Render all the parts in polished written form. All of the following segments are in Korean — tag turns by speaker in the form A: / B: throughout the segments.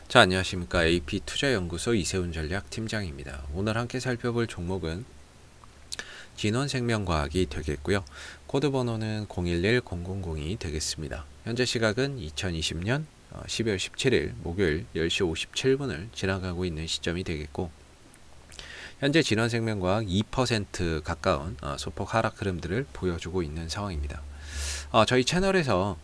A: 자, 안녕하십니까. AP투자연구소 이세훈 전략팀장입니다. 오늘 함께 살펴볼 종목은 진원생명과학이 되겠고요. 코드 번호는 011000이 되겠습니다. 현재 시각은 2020년 12월 17일 목요일 10시 57분을 지나가고 있는 시점이 되겠고, 현재 진원생명과학 2% 가까운 소폭 하락 흐름들을 보여주고 있는 상황입니다. 저희 채널에서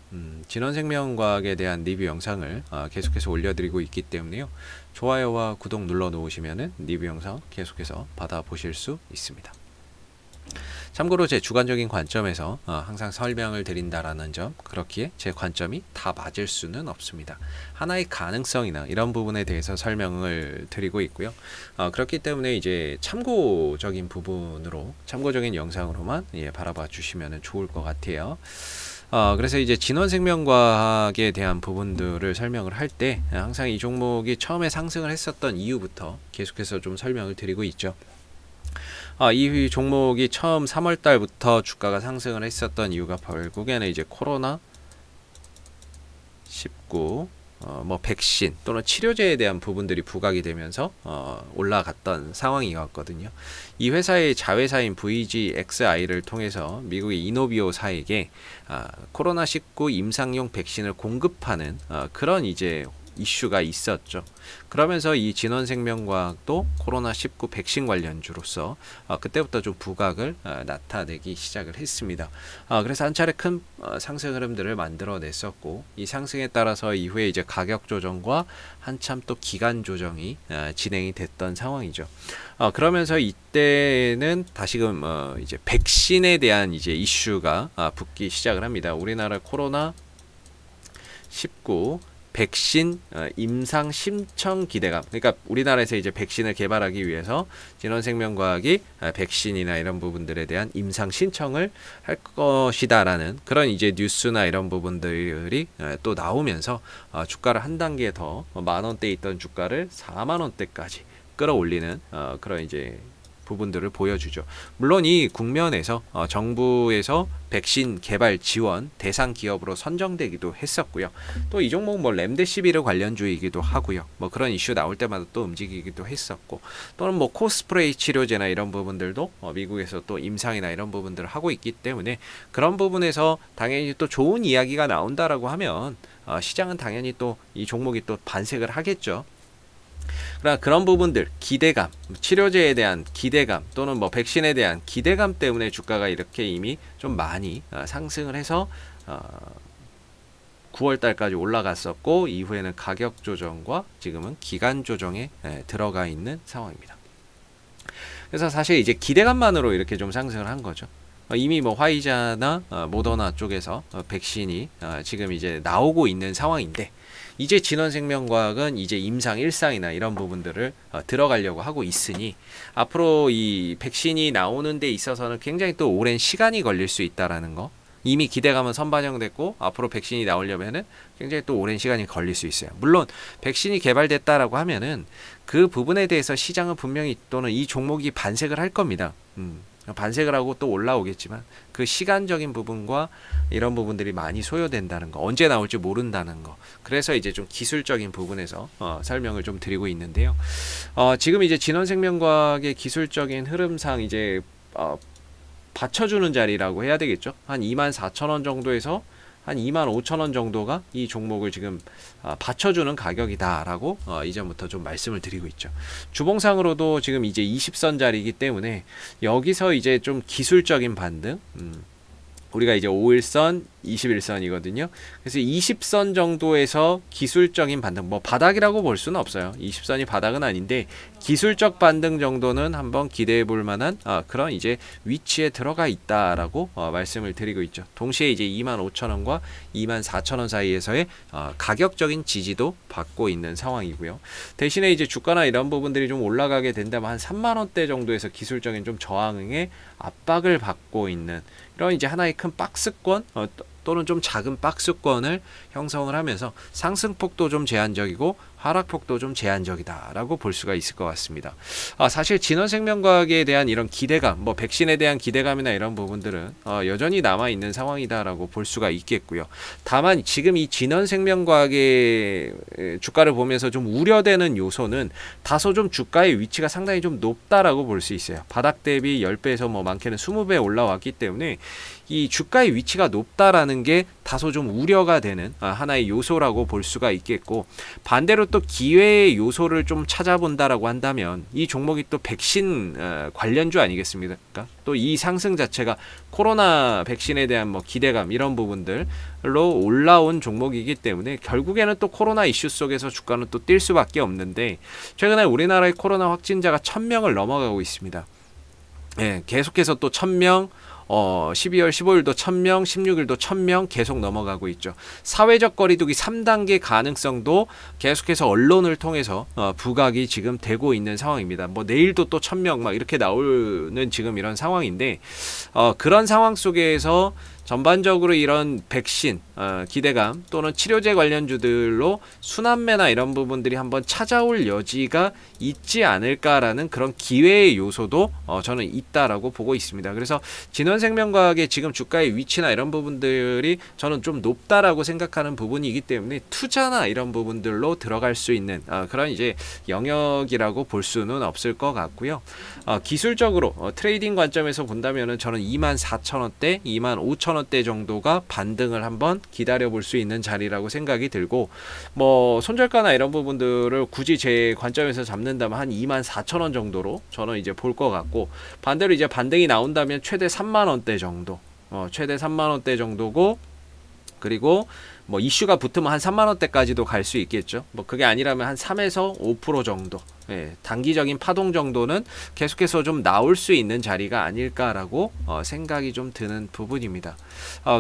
A: 진원생명과학에 대한 리뷰 영상을 계속해서 올려드리고 있기 때문에요. 좋아요와 구독 눌러 놓으시면 리뷰 영상 계속해서 받아보실 수 있습니다. 참고로 제 주관적인 관점에서 항상 설명을 드린다라는 점, 그렇기에 제 관점이 다 맞을 수는 없습니다. 하나의 가능성이나 이런 부분에 대해서 설명을 드리고 있고요. 그렇기 때문에 이제 참고적인 부분으로, 참고적인 영상으로만 바라봐 주시면 좋을 것 같아요. 그래서 이제 진원생명과학에 대한 부분들을 설명을 할 때 항상 이 종목이 처음에 상승을 했었던 이유부터 계속해서 좀 설명을 드리고 있죠. 이 종목이 처음 3월 달부터 주가가 상승을 했었던 이유가 결국에는 이제 코로나 19 백신 또는 치료제에 대한 부분들이 부각이 되면서 올라갔던 상황이었거든요. 이 회사의 자회사인 VGXI를 통해서 미국의 이노비오사에게 코로나19 임상용 백신을 공급하는 그런 이제 이슈가 있었죠. 그러면서 이 진원생명과학도 코로나19 백신 관련주로서 그때부터 좀 부각을 나타내기 시작을 했습니다. 그래서 한 차례 큰 상승 흐름들을 만들어냈었고, 이 상승에 따라서 이후에 이제 가격 조정과 한참 또 기간 조정이 진행이 됐던 상황이죠. 그러면서 이때는 다시금 이제 백신에 대한 이제 이슈가 붙기 시작을 합니다. 우리나라 코로나 19 백신 임상 심청 기대감, 그러니까 우리나라에서 이제 백신을 개발하기 위해서 진원생명과학이 백신이나 이런 부분들에 대한 임상 신청을 할 것이다라는 그런 이제 뉴스나 이런 부분들이 또 나오면서 주가를 한 단계 더 만원대 있던 주가를 4만원대까지 끌어올리는 그런 이제 부분들을 보여주죠. 물론 이 국면에서 정부에서 백신 개발 지원 대상 기업으로 선정되기도 했었고요. 또 이 종목 렘데시비르 관련주이기도 하고요. 그런 이슈 나올 때마다 또 움직이기도 했었고, 또는 코스프레이 치료제나 이런 부분들도 미국에서 또 임상이나 이런 부분들을 하고 있기 때문에 그런 부분에서 당연히 또 좋은 이야기가 나온다라고 하면 시장은 당연히 또 이 종목이 또 반색을 하겠죠. 그러나 그런 부분들, 기대감, 치료제에 대한 기대감 또는 백신에 대한 기대감 때문에 주가가 이렇게 이미 좀 많이 상승을 해서 9월 달까지 올라갔었고, 이후에는 가격 조정과 지금은 기간 조정에 들어가 있는 상황입니다. 그래서 사실 이제 기대감만으로 이렇게 좀 상승을 한 거죠. 이미 화이자나 모더나 쪽에서 백신이 지금 이제 나오고 있는 상황인데, 이제 진원생명과학은 이제 임상 1상이나 이런 부분들을 들어가려고 하고 있으니 앞으로 이 백신이 나오는 데 있어서는 굉장히 또 오랜 시간이 걸릴 수 있다라는 거, 이미 기대감은 선반영됐고 앞으로 백신이 나오려면은 굉장히 또 오랜 시간이 걸릴 수 있어요. 물론 백신이 개발됐다라고 하면은 그 부분에 대해서 시장은 분명히 또는 이 종목이 반색을 할 겁니다. 반색을 하고 또 올라오겠지만 그 시간적인 부분과 이런 부분들이 많이 소요된다는 거, 언제 나올지 모른다는 거, 그래서 이제 좀 기술적인 부분에서 설명을 좀 드리고 있는데요. 지금 이제 진원생명과학의 기술적인 흐름상 이제 받쳐주는 자리라고 해야 되겠죠. 한 24,000원 정도에서 한 25,000원 정도가 이 종목을 지금 받쳐주는 가격이다라고 이전부터 좀 말씀을 드리고 있죠. 주봉상으로도 지금 이제 20선 자리이기 때문에 여기서 이제 좀 기술적인 반등, 우리가 이제 5일선, 21선이거든요. 그래서 20선 정도에서 기술적인 반등, 바닥이라고 볼 수는 없어요. 20선이 바닥은 아닌데 기술적 반등 정도는 한번 기대해 볼 만한 그런 이제 위치에 들어가 있다라고 말씀을 드리고 있죠. 동시에 이제 25,000원과 24,000원 사이에서의 가격적인 지지도 받고 있는 상황이고요. 대신에 이제 주가나 이런 부분들이 좀 올라가게 된다면 한 3만원대 정도에서 기술적인 좀 저항의 압박을 받고 있는 이런 이제 하나의 큰 박스권 또는 좀 작은 박스권을 형성을 하면서 상승폭도 좀 제한적이고 하락폭도 좀 제한적이다라고 볼 수가 있을 것 같습니다. 사실 진원생명과학에 대한 이런 기대감, 뭐 백신에 대한 기대감이나 이런 부분들은 여전히 남아 있는 상황이다라고 볼 수가 있겠고요. 다만 지금 이 진원생명과학의 주가를 보면서 좀 우려되는 요소는 다소 좀 주가의 위치가 상당히 좀 높다라고 볼 수 있어요. 바닥 대비 10배에서 뭐 많게는 20배 올라왔기 때문에 이 주가의 위치가 높다라는 게 다소 좀 우려가 되는 하나의 요소라고 볼 수가 있겠고, 반대로 또 기회의 요소를 좀 찾아본다라고 한다면 이 종목이 또 백신 관련주 아니겠습니까? 또 이 상승 자체가 코로나 백신에 대한 뭐 기대감 이런 부분들로 올라온 종목이기 때문에 결국에는 또 코로나 이슈 속에서 주가는 또 뛸 수밖에 없는데, 최근에 우리나라의 코로나 확진자가 1000명을 넘어가고 있습니다. 예, 계속해서 또 1000명, 12월 15일도 1000명, 16일도 1000명 계속 넘어가고 있죠. 사회적 거리두기 3단계 가능성도 계속해서 언론을 통해서 부각이 지금 되고 있는 상황입니다. 뭐 내일도 또 1000명 막 이렇게 나오는 지금 이런 상황인데, 그런 상황 속에서 전반적으로 이런 백신 기대감 또는 치료제 관련주들로 순환매나 이런 부분들이 한번 찾아올 여지가 있지 않을까라는 그런 기회의 요소도 저는 있다라고 보고 있습니다. 그래서 진원생명과학의 지금 주가의 위치나 이런 부분들이 저는 좀 높다라고 생각하는 부분이기 때문에 투자나 이런 부분들로 들어갈 수 있는 그런 이제 영역이라고 볼 수는 없을 것 같고요. 기술적으로 트레이딩 관점에서 본다면은 저는 24,000원대, 25,000원대 정도가 반등을 한번 기다려볼 수 있는 자리라고 생각이 들고, 뭐 손절가나 이런 부분들을 굳이 제 관점에서 잡는다면 한 24,000원 정도로 저는 이제 볼 것 같고, 반대로 이제 반등이 나온다면 최대 3만원대 정도, 최대 3만원대 정도고, 그리고 뭐 이슈가 붙으면 한 3만원대까지도 갈 수 있겠죠. 뭐 그게 아니라면 한 3에서 5% 정도, 단기적인 파동 정도는 계속해서 좀 나올 수 있는 자리가 아닐까라고 생각이 좀 드는 부분입니다.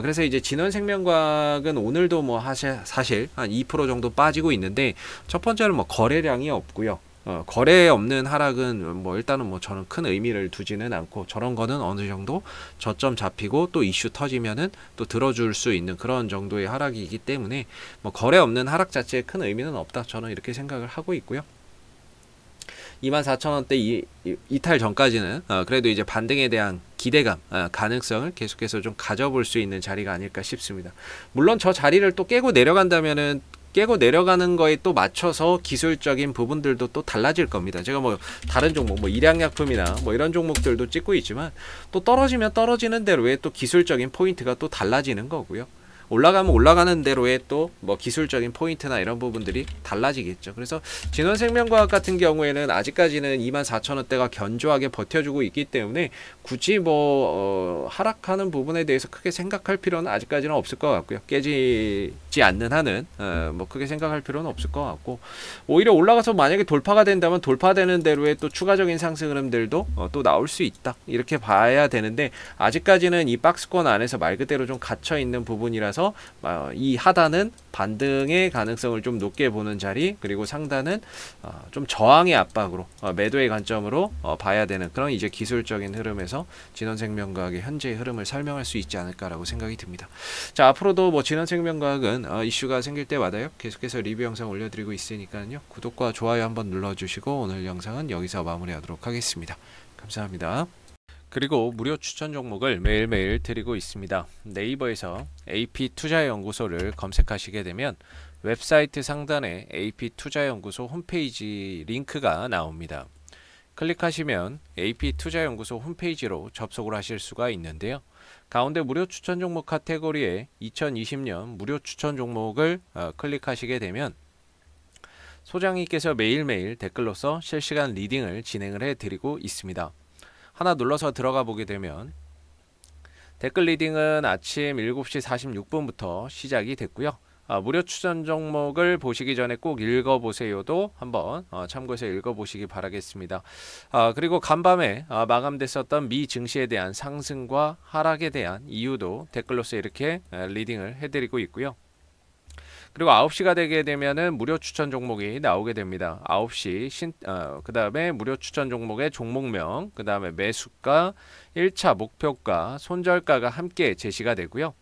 A: 그래서 이제 진원생명과학은 오늘도 뭐 사실 한 2% 정도 빠지고 있는데, 첫 번째는 뭐 거래량이 없고요. 거래 없는 하락은 뭐 일단은 뭐 저는 큰 의미를 두지는 않고, 저런 거는 어느 정도 저점 잡히고 또 이슈 터지면은 또 들어줄 수 있는 그런 정도의 하락이기 때문에 뭐 거래 없는 하락 자체에 큰 의미는 없다, 저는 이렇게 생각을 하고 있고요. 24,000원대 이탈 전까지는 그래도 이제 반등에 대한 기대감, 가능성을 계속해서 좀 가져볼 수 있는 자리가 아닐까 싶습니다. 물론 저 자리를 또 깨고 내려간다면은 깨고 내려가는 거에 또 맞춰서 기술적인 부분들도 또 달라질 겁니다. 제가 뭐 다른 종목, 뭐 일양약품이나 뭐 이런 종목들도 찍고 있지만, 또 떨어지면 떨어지는 대로의 또 기술적인 포인트가 또 달라지는 거고요. 올라가면 올라가는 대로의 또 뭐 기술적인 포인트나 이런 부분들이 달라지겠죠. 그래서 진원생명과학 같은 경우에는 아직까지는 24,000원대가 견조하게 버텨주고 있기 때문에 굳이 뭐 하락하는 부분에 대해서 크게 생각할 필요는 아직까지는 없을 것 같고요. 깨지지 않는 한은 뭐 크게 생각할 필요는 없을 것 같고, 오히려 올라가서 만약에 돌파가 된다면 돌파되는 대로의 또 추가적인 상승 흐름들도 또 나올 수 있다, 이렇게 봐야 되는데, 아직까지는 이 박스권 안에서 말 그대로 좀 갇혀 있는 부분이라서 이 하단은 반등의 가능성을 좀 높게 보는 자리, 그리고 상단은 좀 저항의 압박으로 매도의 관점으로 봐야 되는 그런 이제 기술적인 흐름에서 진원생명과학의 현재의 흐름을 설명할 수 있지 않을까라고 생각이 듭니다. 자, 앞으로도 뭐 진원생명과학은 이슈가 생길 때마다요 계속해서 리뷰 영상 올려드리고 있으니까요, 구독과 좋아요 한번 눌러주시고 오늘 영상은 여기서 마무리하도록 하겠습니다. 감사합니다. 그리고 무료 추천 종목을 매일매일 드리고 있습니다. 네이버에서 AP투자연구소를 검색하시게 되면 웹사이트 상단에 AP투자연구소 홈페이지 링크가 나옵니다. 클릭하시면 AP투자연구소 홈페이지로 접속을 하실 수가 있는데요. 가운데 무료 추천 종목 카테고리에 2020년 무료 추천 종목을 클릭하시게 되면 소장님께서 매일매일 댓글로서 실시간 리딩을 진행을 해드리고 있습니다. 하나 눌러서 들어가 보게 되면 댓글 리딩은 아침 7시 46분부터 시작이 됐고요. 무료 추천 종목을 보시기 전에 꼭 읽어보세요도 한번 참고해서 읽어보시기 바라겠습니다. 그리고 간밤에 마감됐었던 미 증시에 대한 상승과 하락에 대한 이유도 댓글로서 이렇게 리딩을 해드리고 있고요. 그리고 9시가 되게 되면은 무료 추천 종목이 나오게 됩니다. 9시 그 다음에 무료 추천 종목의 종목명, 그 다음에 매수가, 1차 목표가, 손절가가 함께 제시가 되고요.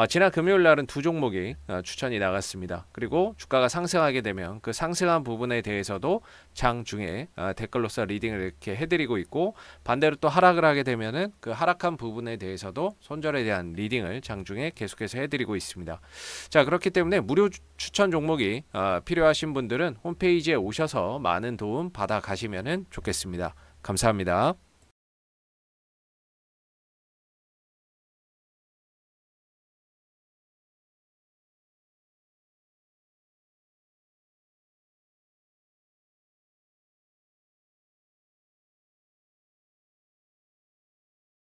A: 지난 금요일 날은 두 종목이 추천이 나갔습니다. 그리고 주가가 상승하게 되면 그 상승한 부분에 대해서도 장 중에 댓글로서 리딩을 이렇게 해드리고 있고, 반대로 또 하락을 하게 되면은 그 하락한 부분에 대해서도 손절에 대한 리딩을 장 중에 계속해서 해드리고 있습니다. 자, 그렇기 때문에 무료 추천 종목이 필요하신 분들은 홈페이지에 오셔서 많은 도움 받아 가시면 좋겠습니다. 감사합니다.